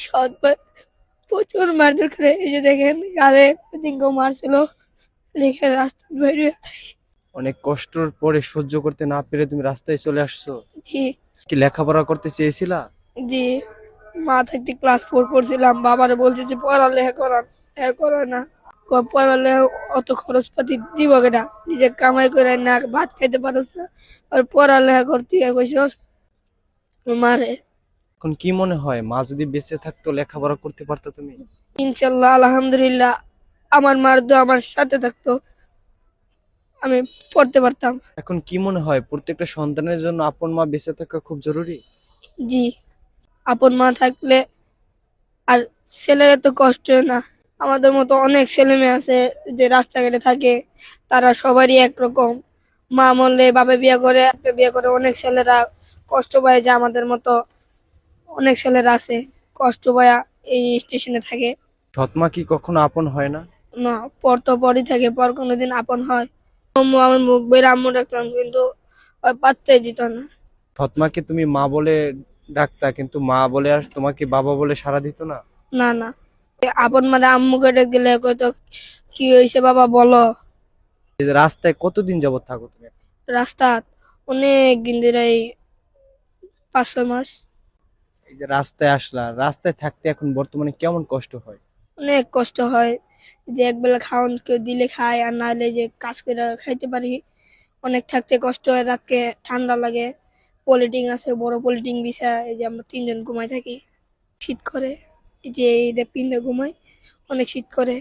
সৎ ভাই প্রচুর মারধর করে, এই যে দেখেন গালে দিনকেও মারছিল, লিখে রাস্তা বেরিয়ে। অনেক কষ্টর পরে সহ্য করতে না পেরে তুমি রাস্তায় চলে আসছো। জি। কি লেখাপড়া করতে চেয়েছিলা? জি, মা থাকতে ক্লাস 4 পড়ছিলাম, বাবারে বলছে যে পড়ালেখা করান, হ্যাঁ করে না। পড়ালেখা অত খরচপাতি দিব কেটা, নিজে কামাই করে না ভাত খাইতে পারস না, আর পড়ালেখা করতে কইছস মারে। এখন কি মনে হয়, মা যদি বেঁচে থাকতো লেখাপড়া করতে পারতো তুমি? ইনশাল্লাহ আলহামদুলিল্লাহ, আমার মার দোয়া আমার সাথে থাকতো, আমি পড়তে পারতাম। এখন কি মনে হয়, প্রত্যেকটা সন্তানের জন্য আপন মা বেঁচে থাকা খুব জরুরি? জি, আপন মা থাকলে আর ছেলেরা তো কষ্ট হয় না। আমাদের মতো অনেক ছেলে মেয়ে আছে যে রাস্তাঘাটে থাকে, তারা সবারই একরকম। মা মরলে বাবা বিয়ে করে, একটা বিয়ে করে, অনেক ছেলেরা কষ্ট পায়, যে আমাদের মতো অনেক ছেলেরা আছে কষ্ট পায়া এই স্টেশনে থাকে। সৎ মা কি কখনো আপন হয় না? না, পর তো পরই থাকে, পর কোনোদিন আপন হয়? আম্মু আমার মুখ বের আম্মু ডাকতাম, কিন্তু ওর পাত্তাই দিত না। সৎ মাকে তুমি মা বলে ডাকতা, কিন্তু মা বলে আর তোমাকে বাবা বলে সাড়া দিত না? না না, আপন মানে আম্মুকে ডাক দিলে কইতো কি হয়েছে বাবা বলো। এই যে রাস্তায় কতদিন যাবত থাকো তুমি? রাস্তা অনেক দিন ধরে, এই 5-6 মাস। এই যে রাস্তায় আসলা, রাস্তায় থাকতে এখন বর্তমানে কেমন কষ্ট হয়? অনেক কষ্ট হয়, যে একবেলা খাওয়ান কেউ দিলে খাই, আর না হলে যে কাজ করে খাইতে পারি। অনেক থাকতে কষ্ট হয়, রাতকে ঠান্ডা লাগে। পলিটিং আছে, বড় পলিটিং বিছা, এই যে আমরা 3 জন ঘুমাই থাকি, শীত করে, এই যে এইটা পিন্ধে ঘুমাই, অনেক শীত করে।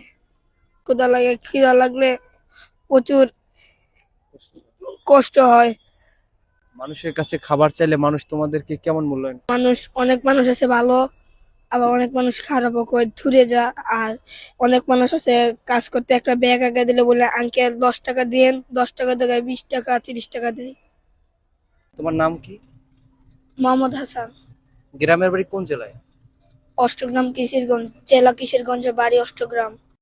ক্ষুধা লাগে, খিদা লাগলে প্রচুর কষ্ট হয়। মানুষের কাছে খাবার চাইলে মানুষ তোমাদেরকে কেমন মূল্যায়ন করে? অনেক মানুষ আছে ভালো, আবার অনেক মানুষ খারাপও কয় থুরে যা। আর অনেক মানুষ আছে কাজ করতে একটা ব্যাগ আগে দিলে বলে আঙ্কেল 10 টাকা দিয়েন, 10 টাকা দেয়, 20 টাকা 30 টাকা দেয়। তোমার নাম কি? মোহাম্মদ হাসান। গ্রামের বাড়ি কোন জেলায়? অষ্টগ্রাম কিশোরগঞ্জ জেলা, কিশোরগঞ্জের বাড়ি অষ্টগ্রাম।